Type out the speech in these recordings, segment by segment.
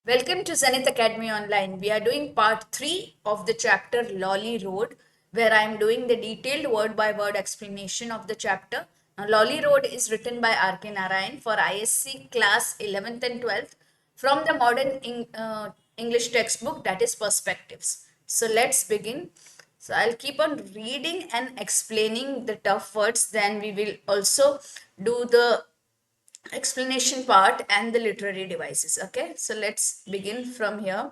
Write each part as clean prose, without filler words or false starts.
Welcome to Zenith Academy Online. We are doing part 3 of the chapter Lolly Road, where I am doing the detailed word by word explanation of the chapter. Now, Lolly Road is written by R.K. Narayan for ISC class 11th and 12th from the English textbook, that is Perspectives. So, let's begin. So, I'll keep on reading and explaining the tough words, then we will also do the explanation part and the literary devices. Okay, so let's begin from here.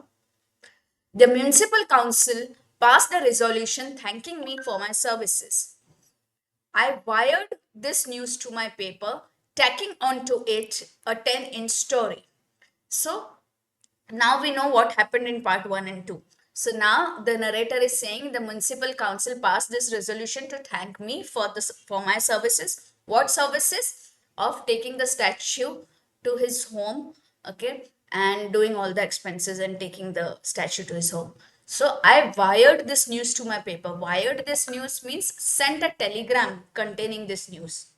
The municipal council passed a resolution thanking me for my services. I wired this news to my paper, tacking onto it a 10-inch story. So now we know what happened in part 1 and 2. So now the narrator is saying the municipal council passed this resolution to thank me for my services. What services? Of taking the statue to his home, okay, and doing all the expenses and taking the statue to his home. So I wired this news to my paper. Wired this news means sent a telegram containing this news.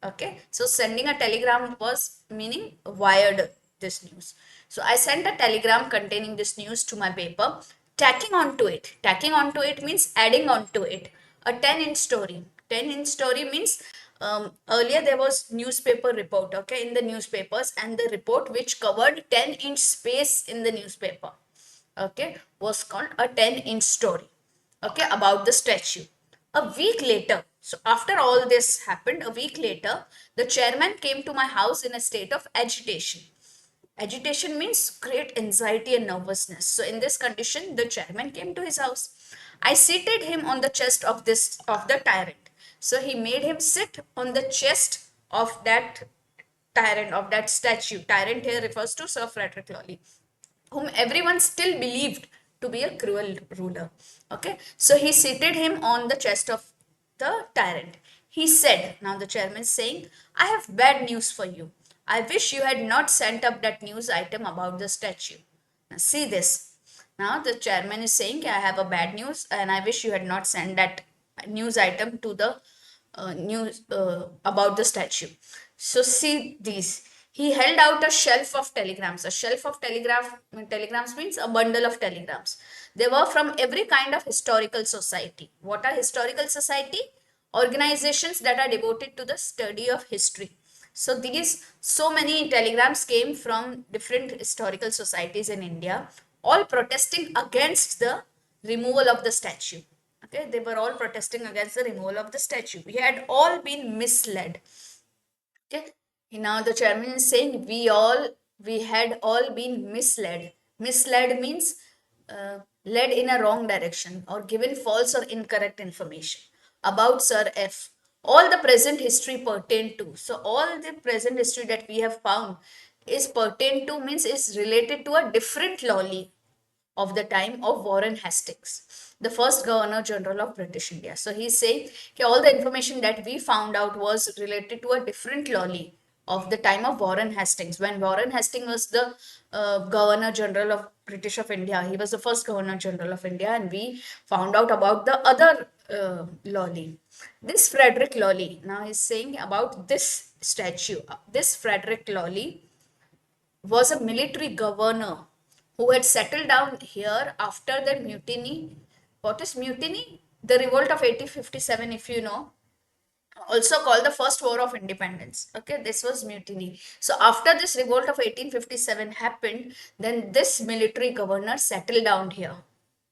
Okay, so sending a telegram was meaning wired this news. So I sent a telegram containing this news to my paper, tacking onto it. Tacking onto it means adding onto it a 10-inch story. 10-inch story means earlier there was newspaper report, okay, in the newspapers, and the report which covered 10-inch space in the newspaper, okay, was called a 10-inch story, okay, about the statue. A week later, so after all this happened, a week later, the chairman came to my house in a state of agitation. Agitation means great anxiety and nervousness. So in this condition, the chairman came to his house. I seated him on the chest of the tyrant. So he made him sit on the chest of that tyrant, of that statue. Tyrant here refers to Sir Frederick Lawley, whom everyone still believed to be a cruel ruler. Okay, so he seated him on the chest of the tyrant. He said, now the chairman is saying, I have bad news for you. I wish you had not sent up that news item about the statue. Now, see this. Now the chairman is saying, I have a bad news and I wish you had not sent that news item to the news about the statue. So see these. He held out a shelf of telegrams. A shelf of telegrams means a bundle of telegrams. They were from every kind of historical society. What are historical society? Organizations that are devoted to the study of history. So these so many telegrams came from different historical societies in India, all protesting against the removal of the statue. Okay, they were all protesting against the removal of the statue. We had all been misled. Okay, now the chairman is saying we had all been misled. Misled means led in a wrong direction or given false or incorrect information about Sir F. All the present history pertain to. So all the present history that we have found is pertain to means is related to a different Lawley of the time of Warren Hastings, the first Governor General of British India. So he's saying okay, all the information that we found out was related to a different Lolly of the time of Warren Hastings. When Warren Hastings was the Governor General of British of India, he was the first Governor General of India, and we found out about the other Lolly. This Frederick Lolly, now he's saying about this statue. This Frederick Lolly was a military governor who had settled down here after the mutiny. What is mutiny? The revolt of 1857, if you know, also called the First War of Independence. Okay, this was mutiny. So after this revolt of 1857 happened, then this military governor settled down here.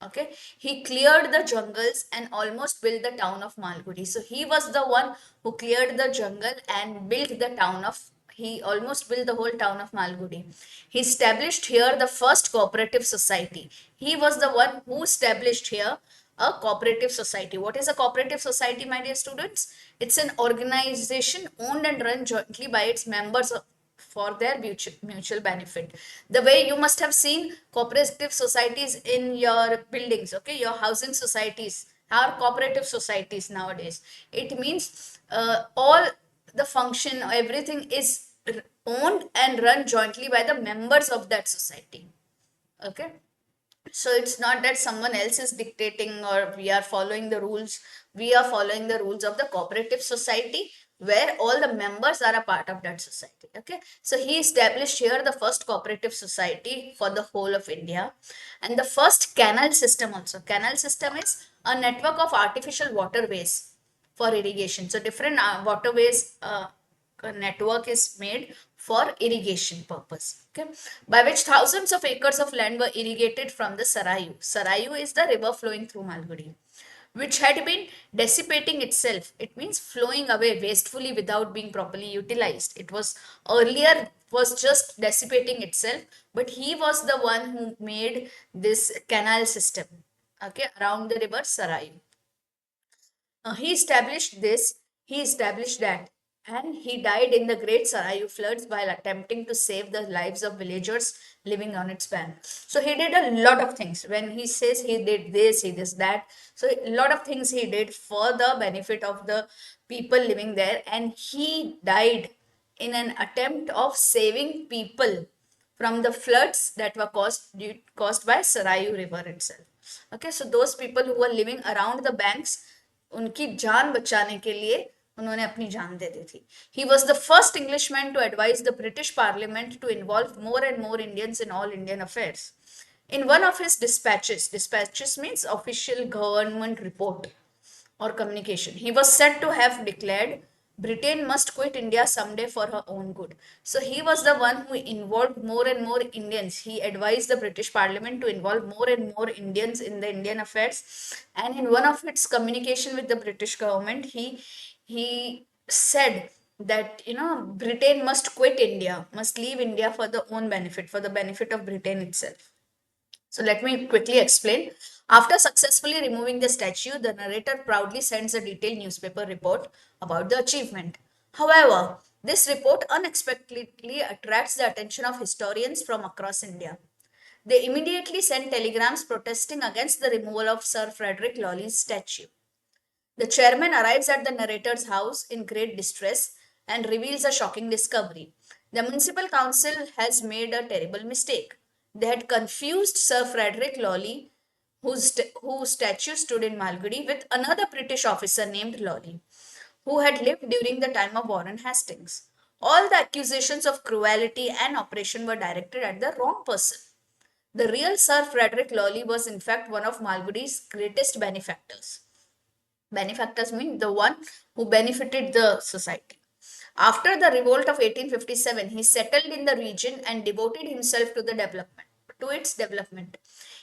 Okay, he cleared the jungles and almost built the town of Malgudi. So he was the one who cleared the jungle and built the town of, he almost built the whole town of Malgudi. He established here the first cooperative society. He was the one who established here a cooperative society. What is a cooperative society, my dear students? It's an organization owned and run jointly by its members for their mutual benefit. The way you must have seen cooperative societies in your buildings, okay, your housing societies are cooperative societies nowadays. It means all the function, everything is owned and run jointly by the members of that society. Okay, so it's not that someone else is dictating or we are following the rules. We are following the rules of the cooperative society, where all the members are a part of that society. Okay, so he established here the first cooperative society for the whole of India, and the first canal system also. Canal system is a network of artificial waterways for irrigation. So different waterways network is made for irrigation purpose. Okay, by which thousands of acres of land were irrigated from the Sarayu. Sarayu is the river flowing through Malgudi, which had been dissipating itself. It means flowing away wastefully without being properly utilized. It was earlier was just dissipating itself, but he was the one who made this canal system, okay, around the river Sarayu. He established that, and he died in the Great Sarayu floods while attempting to save the lives of villagers living on its bank. So he did a lot of things. When he says he did this, he did that. So a lot of things he did for the benefit of the people living there, and he died in an attempt of saving people from the floods that were caused by Sarayu River itself. Okay, so those people who were living around the banks, उनकी जान बचाने के लिए उन्होंने अपनी जान दे दी थी. He was the first Englishman to advise the British Parliament to involve more and more Indians in all Indian affairs. In one of his dispatches means official government report or communication, he was said to have declared Britain must quit India someday for her own good. So he was the one who involved more and more Indians. He advised the British Parliament to involve more and more Indians in the Indian affairs. And in one of its communication with the British government, he said that Britain must quit India, must leave India for the own benefit, for the benefit of Britain itself. So let me quickly explain. After successfully removing the statue, the narrator proudly sends a detailed newspaper report about the achievement. However, this report unexpectedly attracts the attention of historians from across India. They immediately send telegrams protesting against the removal of Sir Frederick Lawley's statue. The chairman arrives at the narrator's house in great distress and reveals a shocking discovery. The municipal council has made a terrible mistake. They had confused Sir Frederick Lawley, whose statue stood in Malgudi, with another British officer named Lawley, who had lived during the time of Warren Hastings. All the accusations of cruelty and oppression were directed at the wrong person. The real Sir Frederick Lawley was in fact one of Malgudi's greatest benefactors. Benefactors mean the one who benefited the society. After the revolt of 1857, he settled in the region and devoted himself to its development.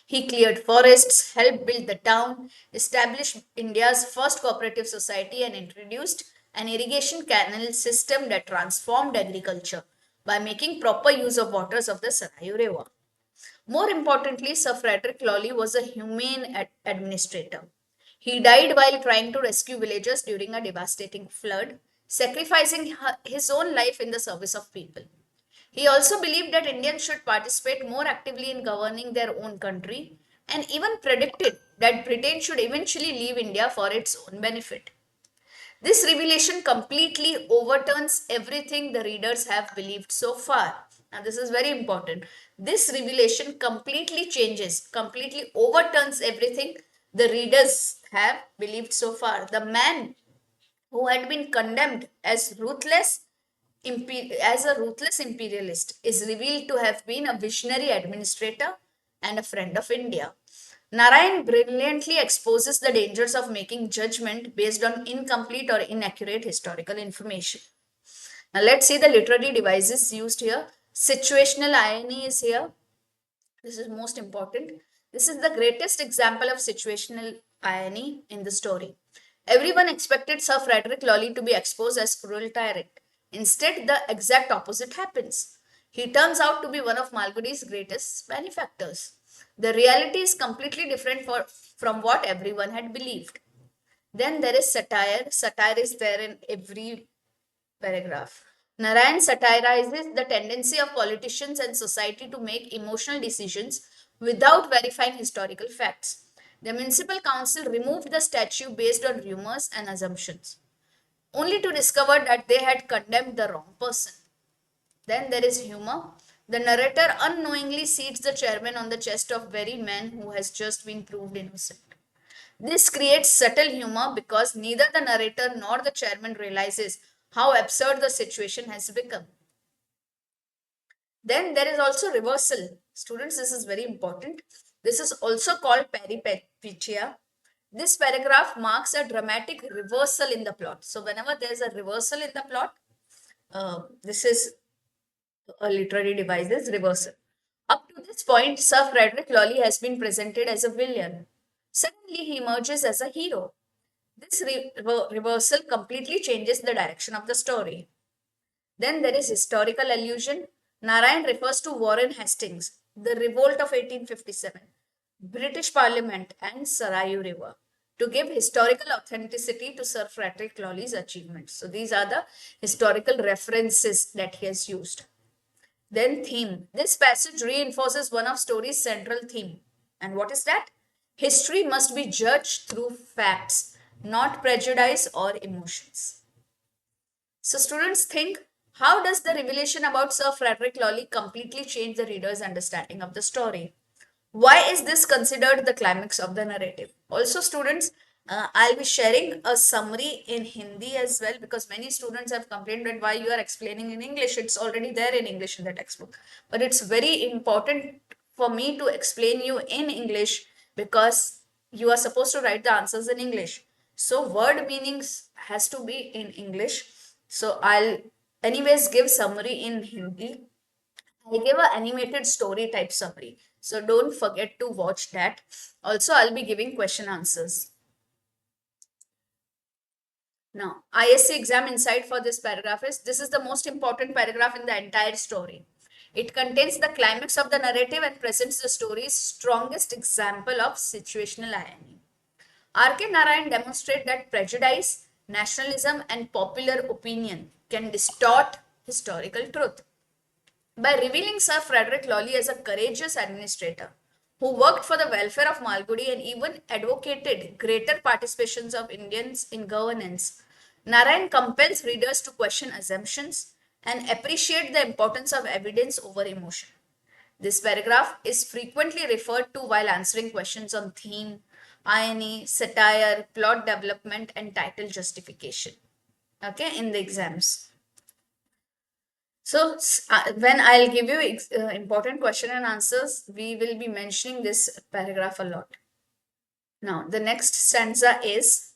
He cleared forests, helped build the town, established India's first cooperative society, and introduced an irrigation canal system that transformed agriculture by making proper use of waters of the Sarayu River. More importantly, Sir Frederick Lawley was a humane administrator. He died while trying to rescue villagers during a devastating flood, sacrificing his own life in the service of people. He also believed that Indians should participate more actively in governing their own country, and even predicted that Britain should eventually leave India for its own benefit. This revelation completely overturns everything the readers have believed so far. Now, this is very important. This revelation completely overturns everything the readers have believed so far. The man who had been condemned as as a ruthless imperialist is revealed to have been a visionary administrator and a friend of India. Narayan brilliantly exposes the dangers of making judgment based on incomplete or inaccurate historical information. Now let's see the literary devices used here. Situational irony is here. This is most important. This is the greatest example of situational irony in the story. Everyone expected Sir Frederick Lawley to be exposed as cruel tyrant. Instead, the exact opposite happens. He turns out to be one of Malgudi's greatest benefactors. The reality is completely different from what everyone had believed. Then there is satire. Satire is there in every paragraph. Narayan satirizes the tendency of politicians and society to make emotional decisions without verifying historical facts. The municipal council removed the statue based on rumors and assumptions, only to discover that they had condemned the wrong person. Then there is humor. The narrator unknowingly seats the chairman on the chest of very man who has just been proved innocent. This creates subtle humor because neither the narrator nor the chairman realizes how absurd the situation has become. Then there is also reversal. Students, this is very important. This is also called peripeteia. This paragraph marks a dramatic reversal in the plot. So whenever there is a reversal in the plot, this is a literary device, is reversal. Up to this point, Sir Frederick Lawley has been presented as a villain. Suddenly, he emerges as a hero. This reversal completely changes the direction of the story. Then there is historical allusion. Narayan refers to Warren Hastings, the revolt of 1857, British Parliament, and Sarayu River to give historical authenticity to Sir Frederick Lawley's achievements. So these are the historical references that he has used. Then theme. This passage reinforces one of story's central theme. And what is that? History must be judged through facts, not prejudice or emotions. So students think, how does the revelation about Sir Frederick Lawley completely change the reader's understanding of the story? Why is this considered the climax of the narrative? Also students, I'll be sharing a summary in Hindi as well, because many students have complained that why you are explaining in English. It's already there in English in the textbook. But it's very important for me to explain you in English, because you are supposed to write the answers in English. So word meanings has to be in English. So I'll anyways give summary in Hindi. I give an animated story type summary. So don't forget to watch that. Also, I'll be giving question answers. Now, ISC exam insight for this paragraph is, this is the most important paragraph in the entire story. It contains the climax of the narrative and presents the story's strongest example of situational irony. R.K. Narayan demonstrates that prejudice, nationalism, and popular opinion can distort historical truth. By revealing Sir Frederick Lawley as a courageous administrator who worked for the welfare of Malgudi and even advocated greater participations of Indians in governance, Narayan compels readers to question assumptions and appreciate the importance of evidence over emotion. This paragraph is frequently referred to while answering questions on theme, irony, satire, plot development, and title justification. Okay, in the exams. So when I'll give you important question and answers, we will be mentioning this paragraph a lot. Now, the next stanza is,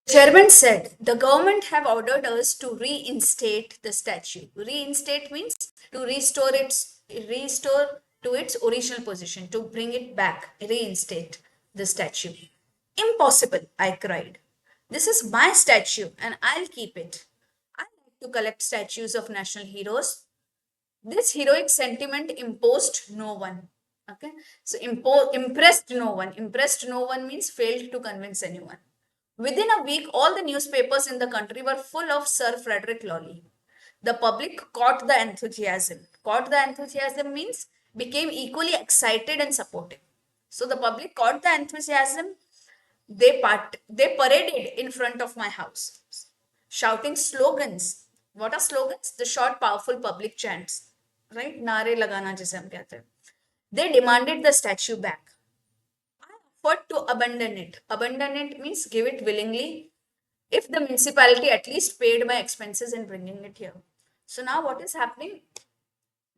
Chairman said, the government have ordered us to reinstate the statue. Reinstate means to restore to its original position, to bring it back, reinstate the statue. Impossible, I cried. This is my statue and I'll keep it. I like to collect statues of national heroes. This heroic sentiment imposed no one. Okay, so impressed no one. Impressed no one means failed to convince anyone. Within a week, all the newspapers in the country were full of Sir Frederick Lawley. The public caught the enthusiasm. Caught the enthusiasm means became equally excited and supportive. So the public caught the enthusiasm. They paraded in front of my house, shouting slogans. What are slogans? The short, powerful public chants, right? Naare lagana jise hum kehte hain. They demanded the statue back. I offered to abandon it. Abandon it means give it willingly, if the municipality at least paid my expenses in bringing it here. So now what is happening?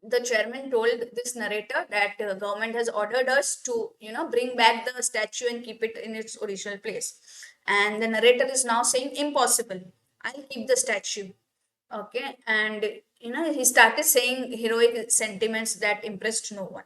The chairman told this narrator that government has ordered us to, bring back the statue and keep it in its original place. And the narrator is now saying, impossible. I'll keep the statue. Okay. And, he started saying heroic sentiments that impressed no one.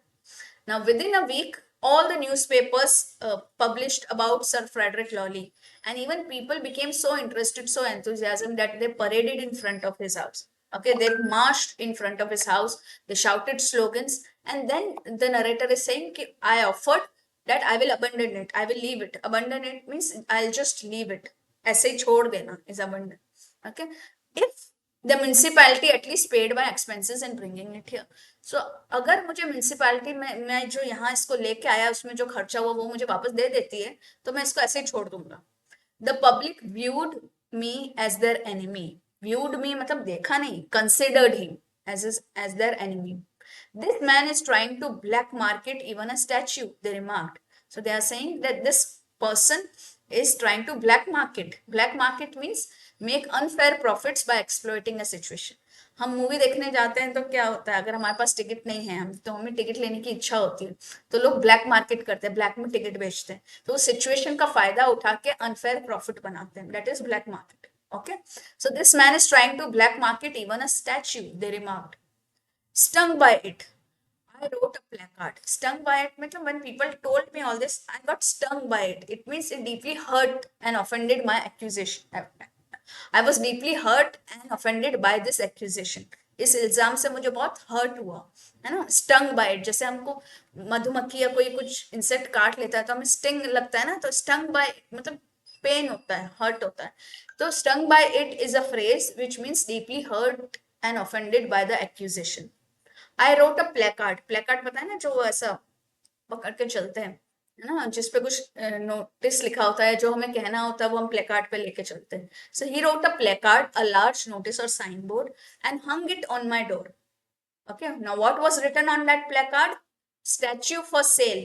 Now, within a week, all the newspapers published about Sir Frederick Lawley, and even people became so interested, so enthusiastic that they paraded in front of his house. Okay, they marched in front of his house, they shouted slogans, and then the narrator is saying, I offered that I will abandon it, I will leave it. Abandon it means I'll just leave it. ऐसे छोड़ देना is abandon. Okay, if the municipality at least paid my expenses in bringing it here. So अगर मुझे municipality में मैं जो यहाँ इसको लेके आया उसमें जो खर्चा हुआ वो मुझे वापस दे देती है तो मैं इसको ऐसे ही छोड़ दूंगा. The public viewed me as their enemy. Viewed me मतलब देखा नहीं, considered him as their enemy. This man is trying to black market even a statue, they remarked. So they are saying that this person is trying to black market. Black market means make unfair profits by exploiting a situation. हम movie देखने जाते हैं तो क्या होता है, अगर हमारे पास टिकट नहीं है, हम तो हमें टिकट लेने की इच्छा होती है, तो लोग ब्लैक मार्केट करते हैं, ब्लैक में टिकट बेचते हैं, तो उस सिचुएशन का फायदा उठा के अनफेयर प्रॉफिट बनाते हैं, that is black market. Okay, so this man is trying to black market even a statue, they remarked. Stung by it, I wrote a placard. Stung by it means when people told me all this, I got stung by it. It means it deeply hurt and offended my accusation. I was deeply hurt and offended by this accusation. इस इल्जाम से मुझे बहुत hurt हुआ, है ना. Stung by it, जैसे हमको मधुमक्खी या कोई कुछ इंसेक्ट काट लेता है तो हमें स्टिंग लगता है ना, तो स्टंग बाय मतलब पेन होता है, हर्ट होता है. तो stung by it is a phrase which means deeply hurt and offended by the accusation. I wrote a placard. Placard पता है ना, जो ऐसा पकड़ के चलते हैं, है ना, जिसपे कुछ नोटिस लिखा होता है, जो हमें कहना होता है वो हम प्लेकार्ड पे लेके चलते हैं. So he wrote a placard, a large notice और sign board, and hung it on my door. Okay, now what was written on that placard? Statue for sale,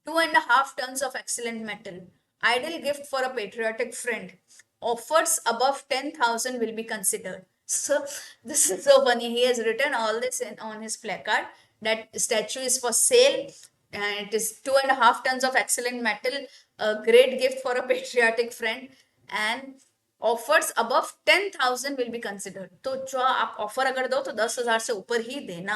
2.5 tons of excellent metal, ideal gift for a patriotic friend. Offers above 10,000 will be considered. So this is so funny. He has written all this on his placard, that statue is for sale and it is 2.5 tons of excellent metal, a great gift for a patriotic friend, and offers above 10,000 will be considered. तो जो आप offer अगर दो तो 10,000 से ऊपर ही देना.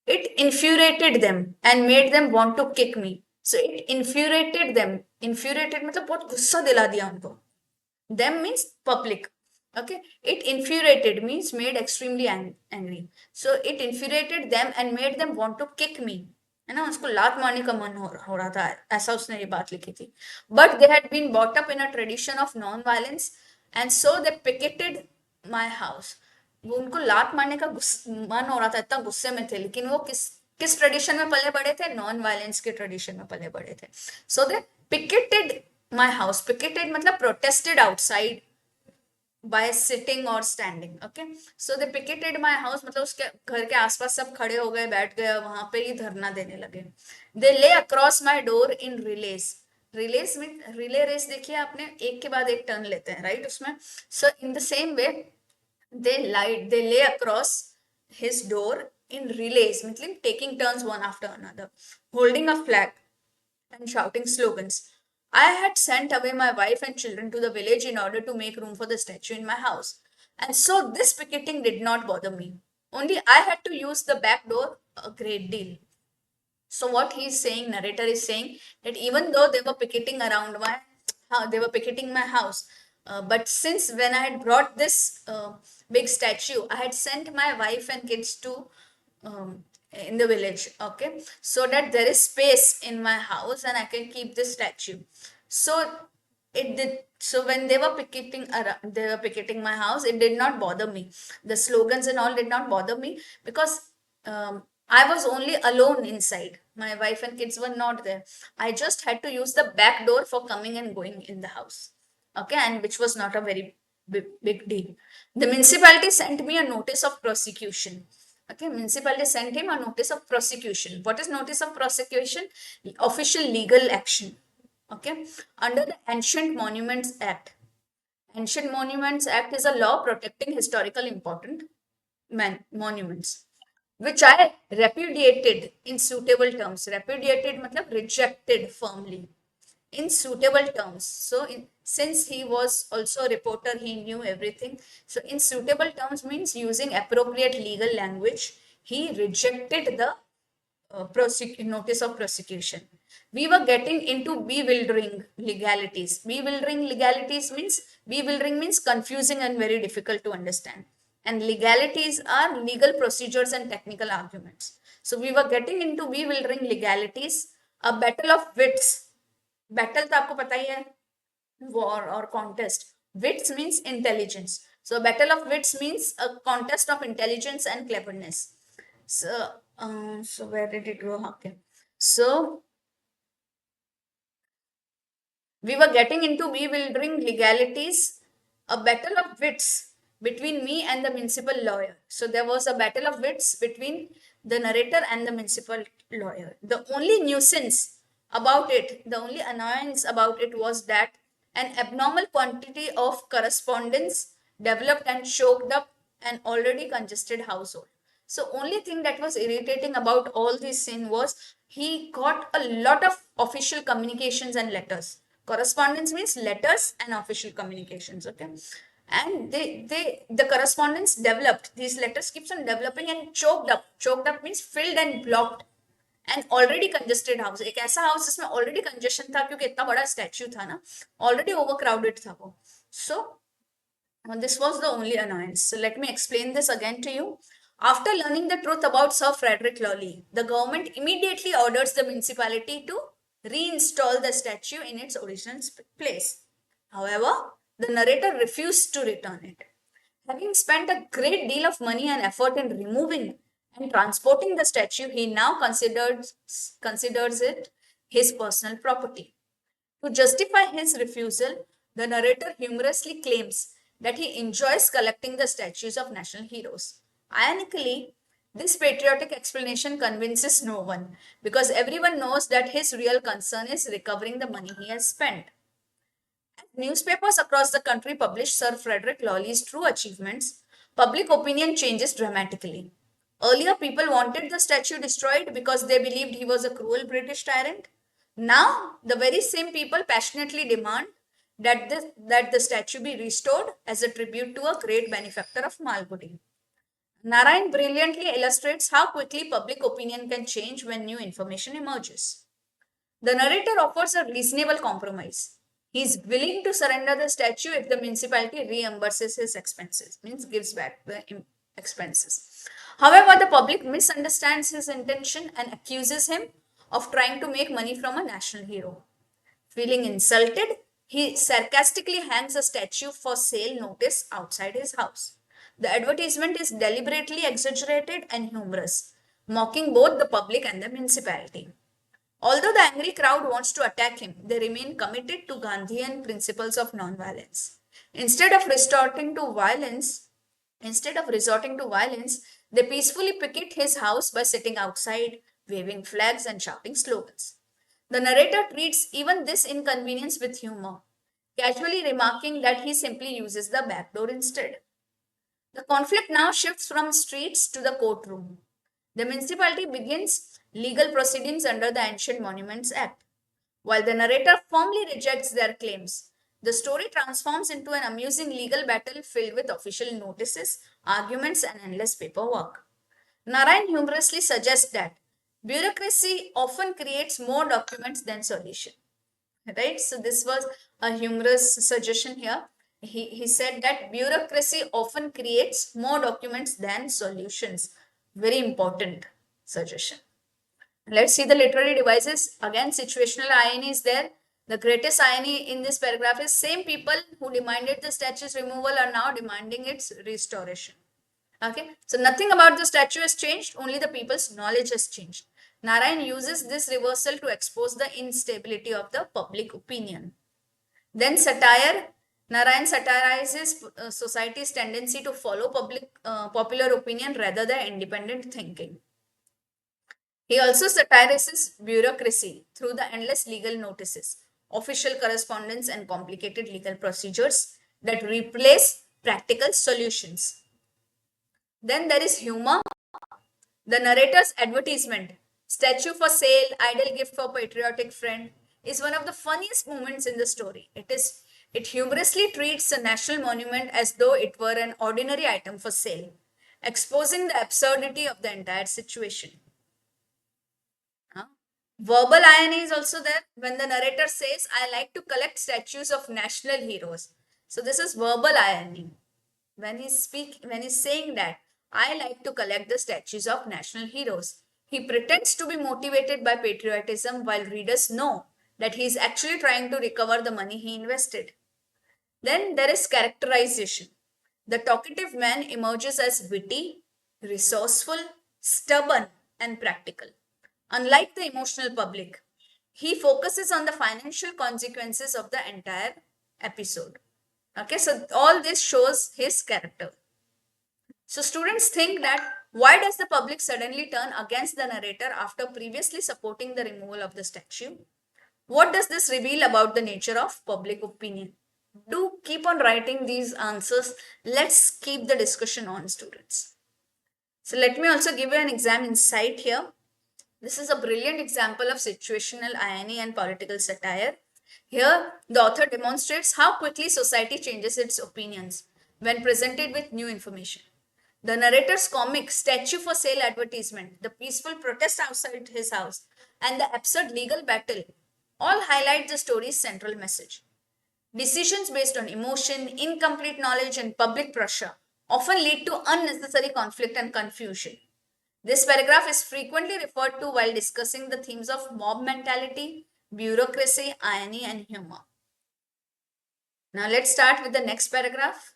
It infuriated them and made them want to kick me. So it infuriated them, infuriated मतलब बहुत गुस्सा दिला दिया उनको. Them means public. Okay, it infuriated means made extremely angry. So it infuriated them and made them want to kick me, है ना, उसको लात मारने का मन हो रहा था, ऐसा उसने ये बात लिखी थी. But they had been brought up in a tradition of non violence and so they picketed my house. वो उनको लात मारने का मन हो रहा था, इतना गुस्से में थे, लेकिन वो किस ट्रेडिशन में पले बड़े थे, नॉन वायलेंस के ट्रेडिशन में पले बड़े थे. So they picketed my house. Picketed मतलब protested outside by sitting or standing. Okay, so they picketed my house, मतलब उसके घर के आसपास सब खड़े हो गए, बैठ गए, वहां पे ही धरना देने लगे. they lay across my door in relays. relays में रिले रेस देखिए आपने, एक के बाद एक टर्न लेते हैं, राइट, उसमें. so in the same way they lay across his door in relays, मतलब taking turns one after another, holding a flag and shouting slogans. I had sent away my wife and children to the village in order to make room for the statue in my house. And so this picketing did not bother me. Only I had to use the back door a great deal. So what he's saying, narrator is saying, that even though they were picketing around they were picketing my house. But since when I had brought this big statue, I had sent my wife and kids to in the village, okay, so that there is space in my house and I can keep this statue. So it did. So when they were picketing my house, it did not bother me. The slogans and all did not bother me because I was only alone inside. My wife and kids were not there. I just had to use the back door for coming and going in the house. Okay, and which was not a very big deal. The municipality sent me a notice of prosecution. Okay, municipality sent him a notice of prosecution. What is notice of prosecution? Official legal action. Okay, under the Ancient Monuments Act. Ancient Monuments Act is a law protecting historical important monuments, which I repudiated in suitable terms. Repudiated matlab rejected firmly in suitable terms. So since he was also a reporter, he knew everything. So in suitable terms means using appropriate legal language. He rejected the notice of prosecution. We were getting into bewildering legalities. Bewildering legalities means, bewildering means confusing and very difficult to understand. And legalities are legal procedures and technical arguments. So we were getting into bewildering legalities, a battle of wits. Battle तो आपको पता ही है, war और contest. Wits means intelligence. So battle of wits means a contest of intelligence and cleverness. So where did it go? Okay, so we were getting into bewildering legalities, a battle of wits between me and the municipal lawyer. So there was a battle of wits between the narrator and the municipal lawyer. The only nuisance about it, the only annoyance about it was that An abnormal quantity of correspondence developed and choked up an already congested household. So only thing that was irritating about all this scene was he got a lot of official communications and letters. Correspondence means letters and official communications, okay? And the correspondence developed. These letters keeps on developing and choked up. Choked up means filled and blocked. And already congested house, एक ऐसा house जिसमें already congestion था क्योंकि इतना बड़ा statue था ना, already over crowded था वो. सो this was the only annoyance. So let me explain this again to you. After learning the truth about Sir Frederick Lawley, the government immediately orders the municipality to reinstall the statue in its original place. However, the narrator refused to return it. Having spent a great deal of money and effort in removing and transporting the statue, he now considers it his personal property. To justify his refusal, the narrator humorously claims that he enjoys collecting the statues of national heroes. Ironically, this patriotic explanation convinces no one because everyone knows that his real concern is recovering the money he has spent. As newspapers across the country publish Sir Frederick Lawley's true achievements, public opinion changes dramatically. Earlier, people wanted the statue destroyed because they believed he was a cruel British tyrant. Now, the very same people passionately demand that the statue be restored as a tribute to a great benefactor of Malgudi. Narayan brilliantly illustrates how quickly public opinion can change when new information emerges. The narrator offers a reasonable compromise. He is willing to surrender the statue if the municipality reimburses his expenses, means gives back the expenses. However, the public misunderstands his intention and accuses him of trying to make money from a national hero. Feeling insulted, he sarcastically hangs a statue for sale notice outside his house. The advertisement is deliberately exaggerated and humorous, mocking both the public and the municipality. Although the angry crowd wants to attack him, they remain committed to Gandhian principles of non-violence. Instead of resorting to violence, they peacefully picket his house by sitting outside, waving flags and shouting slogans. The narrator treats even this inconvenience with humor, casually remarking that he simply uses the back door instead. The conflict now shifts from streets to the courtroom. The municipality begins legal proceedings under the Ancient Monuments Act. While the narrator firmly rejects their claims, the story transforms into an amusing legal battle filled with official notices, arguments, and endless paperwork. Narayan humorously suggests that bureaucracy often creates more documents than solution. Right? So this was a humorous suggestion here. He said that bureaucracy often creates more documents than solutions. Very important suggestion. Let's see the literary devices. Again, situational irony is there. The greatest irony in this paragraph is same people who demanded the statue's removal are now demanding its restoration. Okay, so nothing about the statue has changed, only the people's knowledge has changed. Narayan uses this reversal to expose the instability of the public opinion. Then satire. Narayan satirizes society's tendency to follow popular opinion rather than independent thinking. He also satirizes bureaucracy through the endless legal notices, official correspondence, and complicated legal procedures that replace practical solutions. Then there is humor. The narrator's advertisement, statue for sale, ideal gift for patriotic friend, is one of the funniest moments in the story. It humorously treats a national monument as though it were an ordinary item for sale, exposing the absurdity of the entire situation. Verbal irony is also there when the narrator says, I like to collect statues of national heroes. So this is verbal irony. When he's saying that, I like to collect the statues of national heroes. He pretends to be motivated by patriotism while readers know that he is actually trying to recover the money he invested. Then there is characterization. The talkative man emerges as witty, resourceful, stubborn, and practical. Unlike the emotional public, he focuses on the financial consequences of the entire episode. Okay, so all this shows his character. So students think that why does the public suddenly turn against the narrator after previously supporting the removal of the statue? What does this reveal about the nature of public opinion? Do keep on writing these answers. Let's keep the discussion on, students. So let me also give you an exam insight here. This is a brilliant example of situational irony and political satire. Here, the author demonstrates how quickly society changes its opinions when presented with new information. The narrator's comic statue for sale advertisement, the peaceful protest outside his house, and the absurd legal battle all highlight the story's central message. Decisions based on emotion, incomplete knowledge, and public pressure often lead to unnecessary conflict and confusion. This paragraph is frequently referred to while discussing the themes of mob mentality, bureaucracy, irony, and humor. Now let's start with the next paragraph.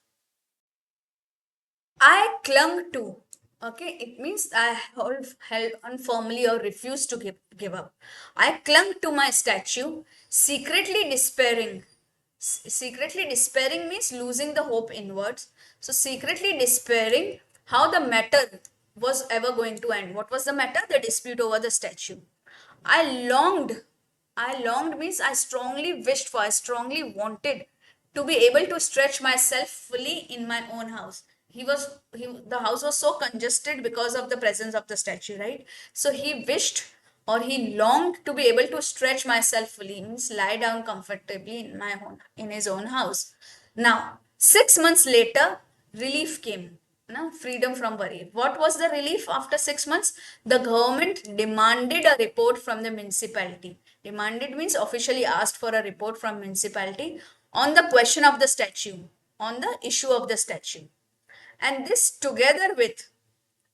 I clung to. Okay, it means I held on firmly or refused to give up. I clung to my statue, secretly despairing. Secretly despairing means losing the hope inwards. So, secretly despairing how the matter was ever going to end. What was the matter? The dispute over the statue. I longed. I longed means I strongly wished for, I strongly wanted to be able to stretch myself fully in my own house. The house was so congested because of the presence of the statue, right? So he wished or he longed to be able to stretch myself fully, means lie down comfortably in his own house. Now, 6 months later, relief came. No, freedom from worry. What was the relief after 6 months? The government demanded a report from the municipality. Demanded means officially asked for a report from municipality on the question of the statue, on the issue of the statue. And this together with,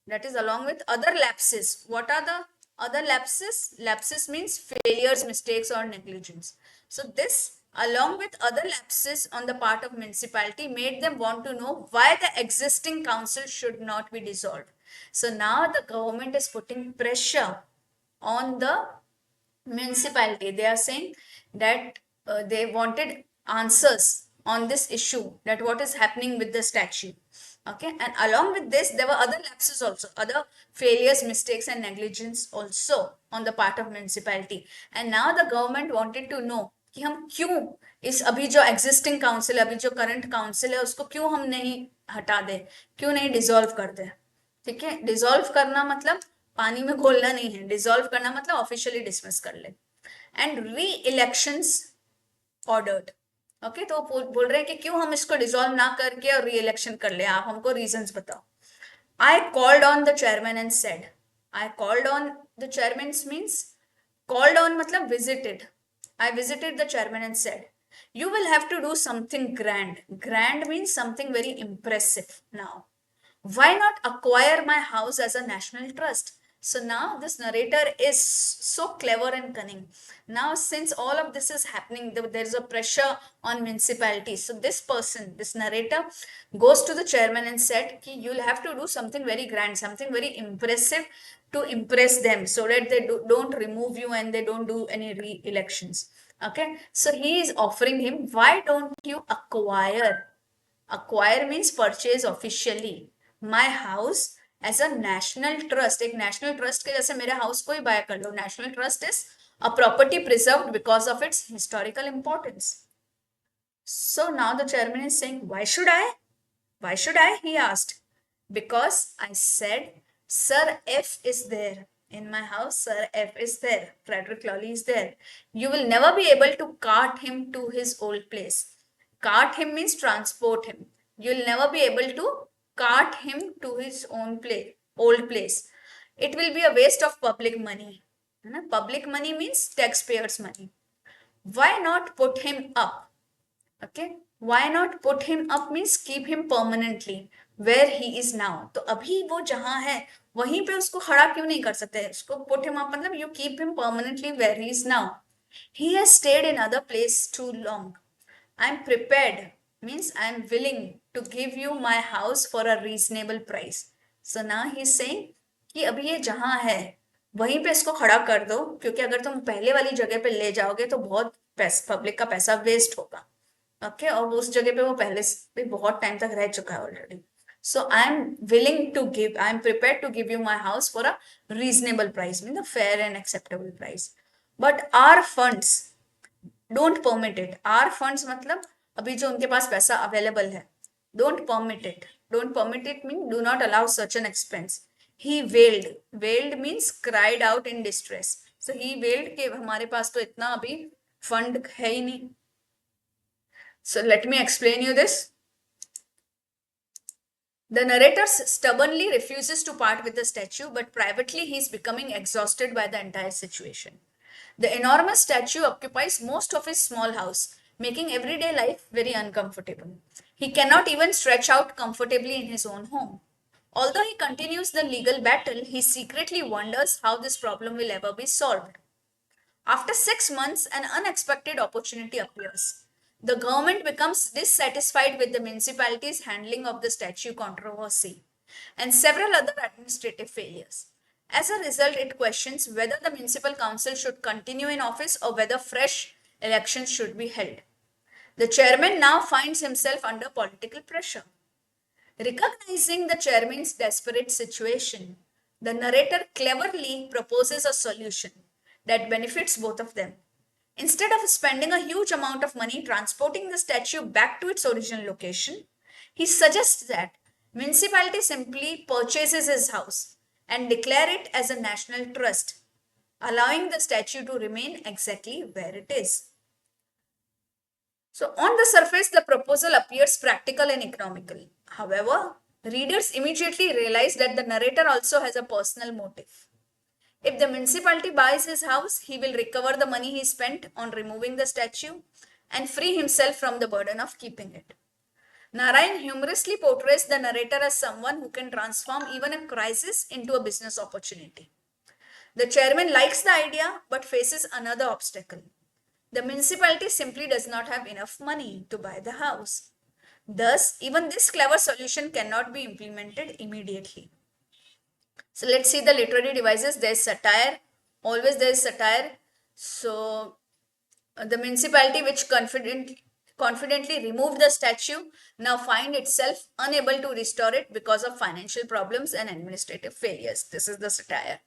that is along with other lapses. What are the other lapses? Lapses means failures, mistakes, or negligence. So this along with other lapses on the part of municipality made them want to know why the existing council should not be dissolved. So now the government is putting pressure on the municipality. They are saying that they wanted answers on this issue, that what is happening with the statue. Okay, and along with this there were other lapses also, other failures, mistakes, and negligence also on the part of municipality. And now the government wanted to know कि हम क्यों इस अभी जो existing council, अभी जो current council है उसको क्यों हम नहीं हटा दे, क्यों नहीं डिसॉल्व कर दे. ठीक है, डिसॉल्व करना मतलब पानी में घोलना नहीं है, डिसॉल्व करना मतलब ऑफिशियली डिसमिस कर ले. And re elections ordered. Okay, तो बोल रहे हैं कि क्यों हम इसको डिसॉल्व ना करके और री इलेक्शन कर ले, आप हमको रीजंस बताओ. I called on the chairman and said. I called on the chairman means called on मतलब visited. I visited the chairman and said, you will have to do something grand. Grand means something very impressive now. Why not acquire my house as a national trust? So now this narrator is so clever and cunning. Now, since all of this is happening, there is a pressure on municipalities. So this person, this narrator, goes to the chairman and said, you'll have to do something very grand, something very impressive to impress them, so that they don't remove you and they don't do any re-elections. Okay, so he is offering him, why don't you acquire? Acquire means purchase officially my house as a national trust. एक national trust के जैसे मेरे house को ही buy कर लो. National trust is a property preserved because of its historical importance. So now the chairman is saying, why should I? Why should I? He asked. Because I said, Sir F is there. In my house, Sir F is there. Frederick Lawley is there. You will never be able to cart him to his old place. Cart him means transport him. You'll never be able to cart him to his own place, old place. It will be a waste of public money. Public money means taxpayers' money. Why not put him up? Okay, why not put him up means keep him permanently where he is now. तो अभी वो जहाँ है वहीं पे उसको खड़ा क्यों नहीं कर सकते? उसको put him up मतलब you keep him permanently where he is now. He has stayed in other place too long. I am prepared means I am willing to give you my house for a reasonable price. So now he is saying कि अभी ये जहाँ है वहीं पे इसको खड़ा कर दो, क्योंकि अगर तुम पहले वाली जगह पे ले जाओगे तो बहुत पब्लिक का पैसा वेस्ट होगा. ओके, और उस जगह पे वो पहले से बहुत टाइम तक रह चुका है already. So I am willing to give, I am prepared to give you my house for a reasonable price, means a fair and acceptable price. But our funds, don't permit it. Our funds मतलब अभी जो उनके पास पैसा available है। Don't permit it, don't permit it mean do not allow such an expense. He wailed, wailed means cried out in distress. So he wailed कि हमारे पास तो इतना अभी फंड है ही नहीं। So let me explain you this. The narrator stubbornly refuses to part with the statue, but privately he is becoming exhausted by the entire situation. The enormous statue occupies most of his small house, making everyday life very uncomfortable. He cannot even stretch out comfortably in his own home. Although he continues the legal battle, he secretly wonders how this problem will ever be solved. After 6 months, an unexpected opportunity appears. The government becomes dissatisfied with the municipality's handling of the statue controversy and several other administrative failures. As a result, it questions whether the municipal council should continue in office or whether fresh elections should be held. The chairman now finds himself under political pressure. Recognizing the chairman's desperate situation, the narrator cleverly proposes a solution that benefits both of them. Instead of spending a huge amount of money transporting the statue back to its original location, he suggests that municipality simply purchases his house and declare it as a national trust, allowing the statue to remain exactly where it is. So, on the surface, the proposal appears practical and economical. However, readers immediately realize that the narrator also has a personal motive. If the municipality buys his house, he will recover the money he spent on removing the statue and free himself from the burden of keeping it. Narayan humorously portrays the narrator as someone who can transform even a crisis into a business opportunity. The chairman likes the idea but faces another obstacle. The municipality simply does not have enough money to buy the house. Thus, even this clever solution cannot be implemented immediately. So let's see the literary devices. There's satire. Always there is satire. So the municipality which confidently removed the statue now find itself unable to restore it because of financial problems and administrative failures. This is the satire.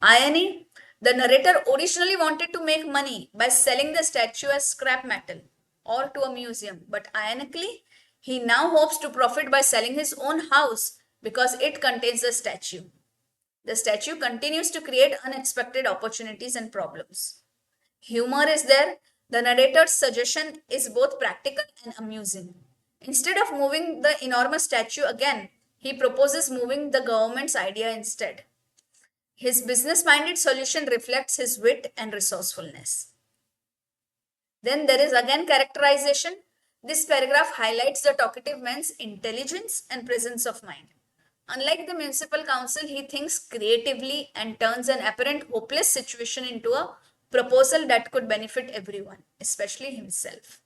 Irony. The narrator originally wanted to make money by selling the statue as scrap metal or to a museum, but ironically, he now hopes to profit by selling his own house because it contains the statue. The statue continues to create unexpected opportunities and problems. Humor is there. The narrator's suggestion is both practical and amusing. Instead of moving the enormous statue again, he proposes moving the government's idea instead. His business minded solution reflects his wit and resourcefulness. Then there is again characterization. This paragraph highlights the talkative man's intelligence and presence of mind. Unlike the municipal council, he thinks creatively and turns an apparent hopeless situation into a proposal that could benefit everyone, especially himself.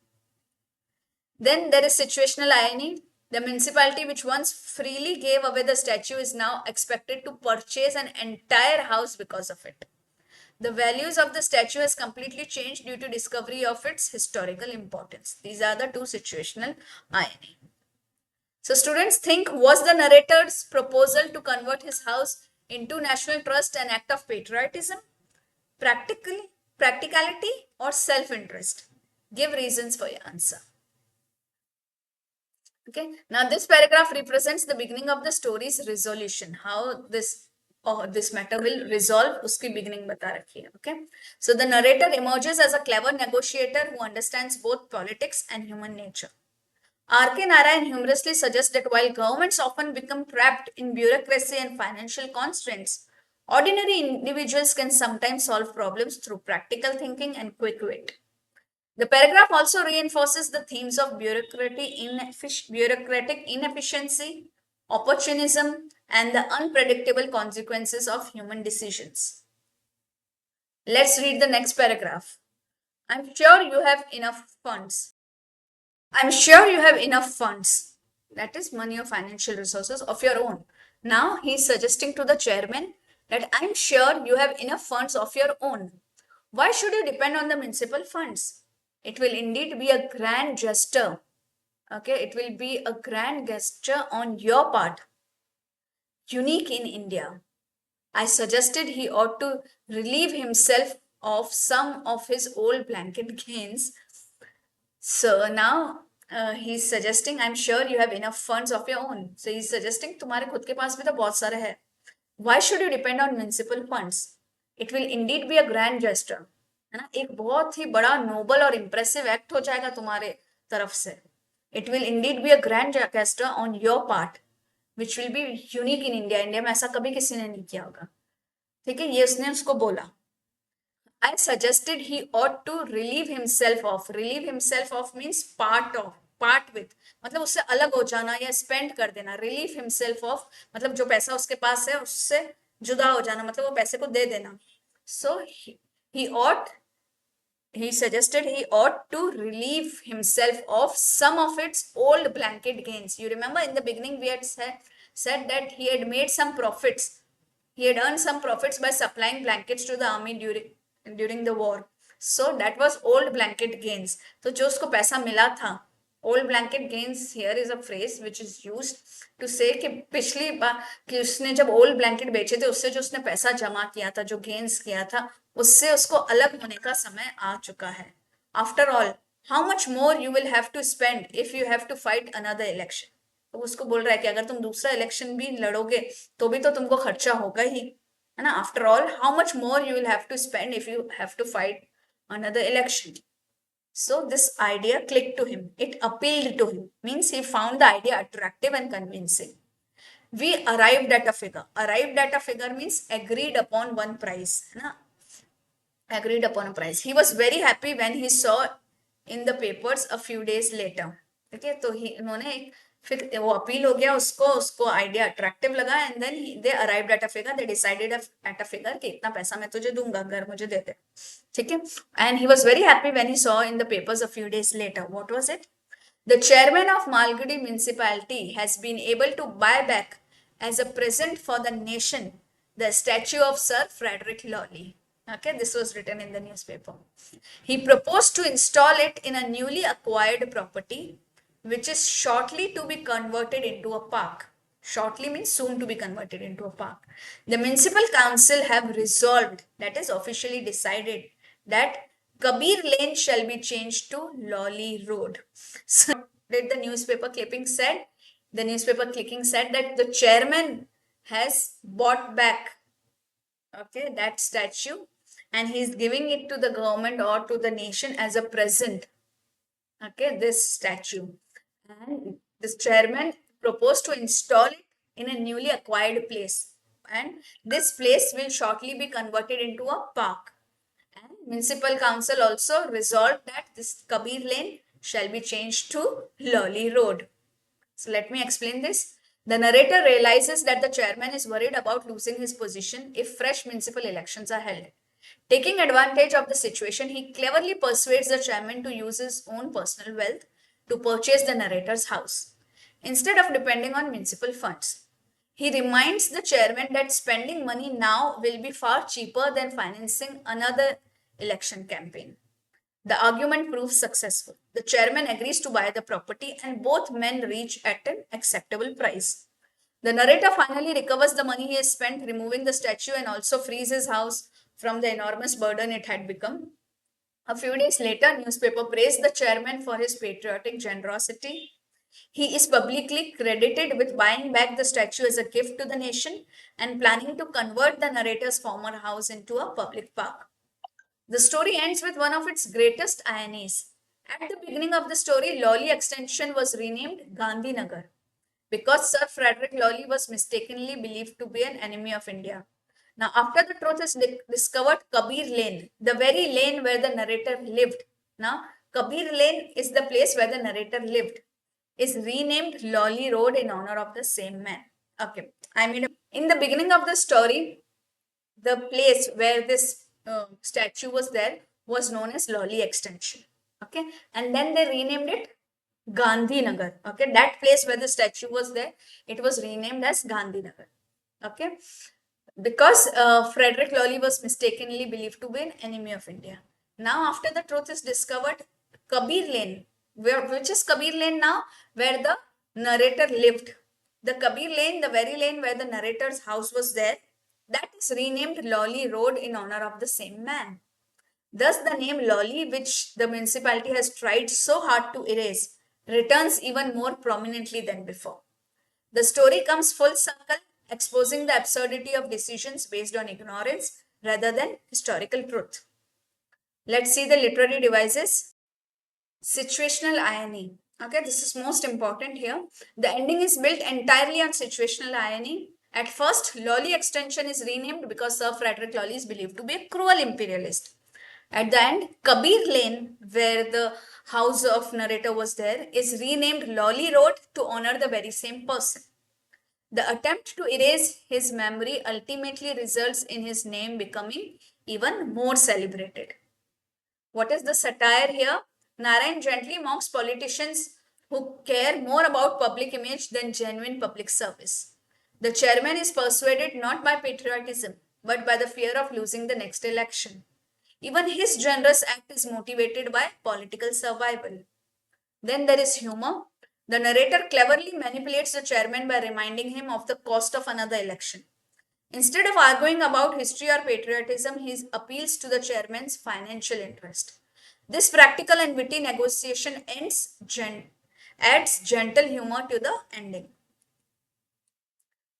Then there is situational irony. The municipality, which once freely gave away the statue, is now expected to purchase an entire house because of it. The values of the statue has completely changed due to discovery of its historical importance. These are the two situational irony. So students think, was the narrator's proposal to convert his house into national trust an act of patriotism, practicality, or self-interest? Give reasons for your answer. Okay, now this paragraph represents the beginning of the story's resolution. How this matter will resolve, uski beginning bata rakhi hai. Okay, so the narrator emerges as a clever negotiator who understands both politics and human nature. R.K. Narayan humorously suggests that while governments often become trapped in bureaucracy and financial constraints, ordinary individuals can sometimes solve problems through practical thinking and quick wit. The paragraph also reinforces the themes of bureaucratic inefficiency, opportunism, and the unpredictable consequences of human decisions. Let's read the next paragraph. I'm sure you have enough funds. I'm sure you have enough funds, that is money or financial resources of your own. Now he's suggesting to the chairman that I'm sure you have enough funds of your own. Why should you depend on the municipal funds? It will indeed be a grand gesture. Okay, it will be a grand gesture on your part, unique in India. I suggested he ought to relieve himself of some of his old blanket gains. So now he's suggesting, I'm sure you have enough funds of your own. So he's suggesting तुम्हारे खुद के पास भी तो बहुत सारे हैं. Why should you depend on municipal funds? It will indeed be a grand gesture. है ना, एक बहुत ही बड़ा नोबल और इम्प्रेसिव एक्ट हो जाएगा तुम्हारे तरफ से. It will indeed be a grand gesture on your part, which will be unique in India. India में ऐसा कभी किसी ने नहीं किया होगा. ठीक है, ये उसने उसको बोला. I suggested he ought to relieve himself of. Relieve himself of means part of, part with. मतलब उससे अलग हो जाना या spend कर देना. Relieve himself of मतलब जो पैसा उसके पास है उससे जुदा हो जाना, मतलब वो पैसे को दे देना. So he ought, he suggested he ought to relieve himself of some of its old blanket gains. You remember in the beginning we had said that he had made some profits. He had earned some profits by supplying blankets to the army during the war. So that was old blanket gains. तो जो उसको पैसा मिला था, old blanket gains here is a phrase which is used to say कि पिछली बार कि उसने जब old blanket बेचे थे उससे जो उसने पैसा जमा किया था, जो gains किया था, उससे उसको अलग होने का समय आ चुका है. After all, how much more you will have to spend if you have to fight another election? तो उसको बोल रहा है कि अगर तुम दूसरा इलेक्शन भी लड़ोगे तो भी तो तुमको खर्चा होगा ही, है ना. After all how much more you will have to spend if you have to fight another election. So this idea clicked to him. It appealed to him. Means he found the idea attractive and convincing. We arrived at a figure. Arrived at a figure means agreed upon one price. Na? Agreed upon a price. He was very happy when he saw in the papers a few days later. ठीक है, तो उन्होंने फिर वो appeal हो गया उसको, उसको आइडिया अट्रैक्टिव लगा and then they arrived at a figure, they decided at a figure कि इतना पैसा मैं तुझे दूंगा अगर मुझे दे दे. ठीक है, and he was very happy when he saw in the papers a few days later. What was it? The chairman of Malgudi municipality has been able to buy back as a present for the nation the statue of Sir Frederick Lawley. Okay, this was written in the newspaper. He proposed to install it in a newly acquired property which is shortly to be converted into a park. Shortly means soon to be converted into a park. The municipal council have resolved, that is officially decided, that Kabir Lane shall be changed to Lawley Road. So did the newspaper clipping said? The newspaper clipping said that the chairman has bought back, okay, that statue and he is giving it to the government or to the nation as a present. Okay, this statue. And this chairman proposed to install it in a newly acquired place. And this place will shortly be converted into a park. And municipal council also resolved that this Kabir Lane shall be changed to Lawley Road. So let me explain this. The narrator realizes that the chairman is worried about losing his position if fresh municipal elections are held. Taking advantage of the situation, he cleverly persuades the chairman to use his own personal wealth to purchase the narrator's house instead of depending on municipal funds. He reminds the chairman that spending money now will be far cheaper than financing another election campaign. The argument proves successful. The chairman agrees to buy the property and both men reach at an acceptable price. The narrator finally recovers the money he has spent removing the statue and also frees his house from the enormous burden it had become. A few days later, newspaper praised the chairman for his patriotic generosity. He is publicly credited with buying back the statue as a gift to the nation and planning to convert the narrator's former house into a public park. The story ends with one of its greatest ironies. At the beginning of the story, Lawley Extension was renamed Gandhinagar because Sir Frederick Lawley was mistakenly believed to be an enemy of India. Now, after the truth is discovered, Kabir Lane, the very lane where the narrator lived. Now, Kabir Lane is the place where the narrator lived, is renamed Lawley Road in honor of the same man. Okay, in the beginning of the story, the place where this statue was there was known as Lawley Extension. Okay, and then they renamed it Gandhinagar. Okay, that place where the statue was there, it was renamed as Gandhinagar. Okay, because Frederick Lawley was mistakenly believed to be an enemy of India. Now, after the truth is discovered, Kabir Lane, which is Kabir Lane now, where the narrator lived. The Kabir Lane, the very lane where the narrator's house was there, that is renamed Lawley Road in honor of the same man. Thus, the name Lolly, which the municipality has tried so hard to erase, returns even more prominently than before. The story comes full circle, exposing the absurdity of decisions based on ignorance rather than historical truth. Let's see the literary devices. Situational irony. Okay, this is most important here. The ending is built entirely on situational irony. At first, Lolly extension is renamed because Sir Frederick Lolly is believed to be a cruel imperialist. At the end, Kabir Lane, where the house of narrator was there, is renamed Lolly Road to honor the very same person. The attempt to erase his memory ultimately results in his name becoming even more celebrated. What is the satire here? Narayan gently mocks politicians who care more about public image than genuine public service. The chairman is persuaded not by patriotism, but by the fear of losing the next election. Even his generous act is motivated by political survival. Then there is humor. The narrator cleverly manipulates the chairman by reminding him of the cost of another election. Instead of arguing about history or patriotism, he appeals to the chairman's financial interest. This practical and witty negotiation adds gentle humor to the ending.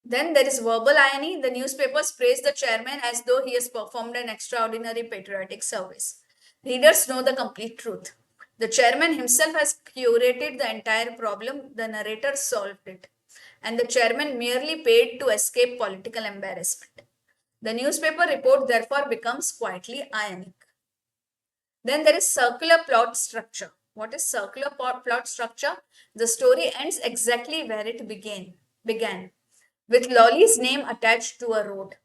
Then there is verbal irony. The newspapers praise the chairman as though he has performed an extraordinary patriotic service. Readers know the complete truth. The chairman himself has curated the entire problem, the narrator solved it, and the chairman merely paid to escape political embarrassment. The newspaper report therefore becomes quietly ionic. Then there is circular plot structure. What is circular plot structure? The story ends exactly where it began, with Lolly's name attached to a road.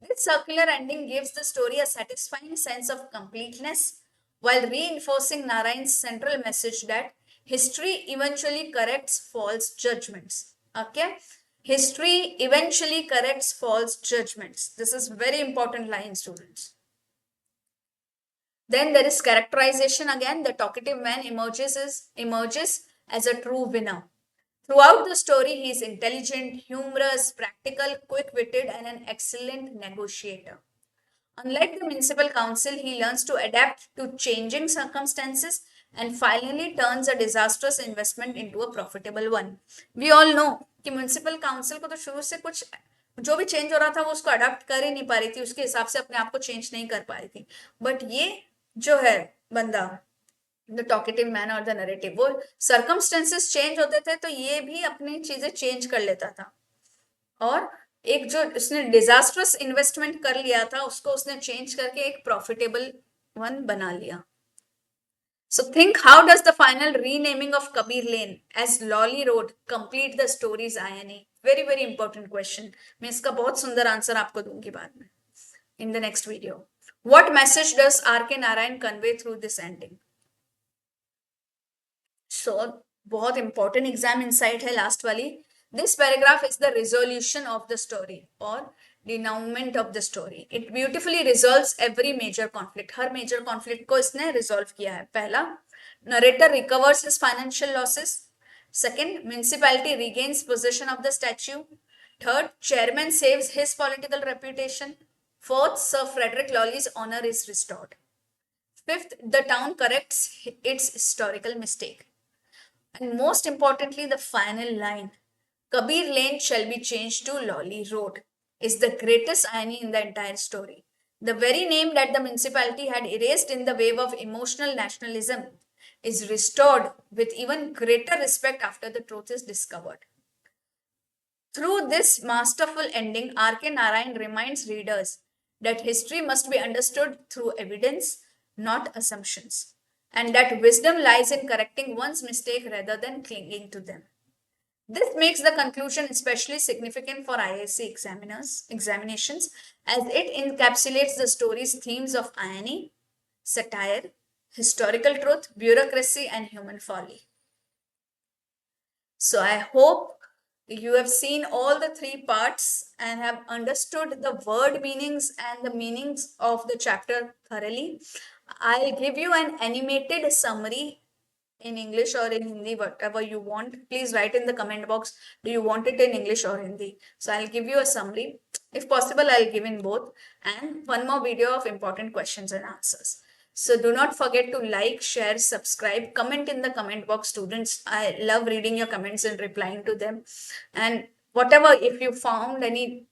This circular ending gives the story a satisfying sense of completeness while reinforcing Narayan's central message that history eventually corrects false judgments. Okay? History eventually corrects false judgments. This is very important line, students. Then there is characterization again. The talkative man emerges as a true winner. Throughout the story, he is intelligent, humorous, practical, quick-witted, and an excellent negotiator. Unlike the municipal council, he learns to adapt to changing circumstances and finally turns a disastrous investment into a profitable one. We all know कि municipal council को तो शुरू से कुछ जो भी change हो रहा था वो उसको अडाप्ट कर ही नहीं पा रही थी, उसके हिसाब से अपने आप को चेंज नहीं कर पा रही थी. बट ये जो है बंदा, द टॉकेटिव मैन और द नरेटिव, वो सर्कमस्टेंसेस चेंज होते थे तो ये भी अपनी चीजें चेंज कर लेता था, और एक जो उसने डिजास्ट्रस इन्वेस्टमेंट कर लिया था उसको उसने चेंज करके एक प्रॉफिटेबल वन बना लिया. So think, how does the final renaming of Kabir Lane as Lolly Road complete the story's irony? Very very important question. मैं इसका बहुत सुंदर आंसर आपको दूंगी बाद में in the next video. What message does R.K. Narayan convey through this ending? So बहुत important exam insight है last वाली. This paragraph is the resolution of the story or denouement of the story. It beautifully resolves every major conflict. Her major conflict को इसने resolve किया है. पहला, narrator recovers his financial losses. Second, municipality regains possession of the statue. Third, chairman saves his political reputation. Fourth, Sir Frederick Lolly's honor is restored. Fifth, the town corrects its historical mistake. And most importantly, the final line, Kabir Lane shall be changed to Lolly Road, is the greatest irony in the entire story. The very name that the municipality had erased in the wave of emotional nationalism is restored with even greater respect after the truth is discovered. Through this masterful ending, R.K. Narayan reminds readers that history must be understood through evidence, not assumptions, and that wisdom lies in correcting one's mistake rather than clinging to them. This makes the conclusion especially significant for IISc examinations, as it encapsulates the story's themes of irony, satire, historical truth, bureaucracy, and human folly. So I hope you have seen all the three parts and have understood the word meanings and the meanings of the chapter thoroughly. I'll give you an animated summary in English or in Hindi, whatever you want. Please write in the comment box, do you want it in English or Hindi? So I'll give you a summary. If possible, I'll give in both, and one more video of important questions and answers. So do not forget to like, share, subscribe, comment in the comment box, students. I love reading your comments and replying to them. And whatever, if you found any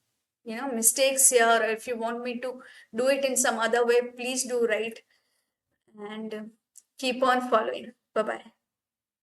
mistakes here, or if you want me to do it in some other way, please do write, and keep on following. Bye bye.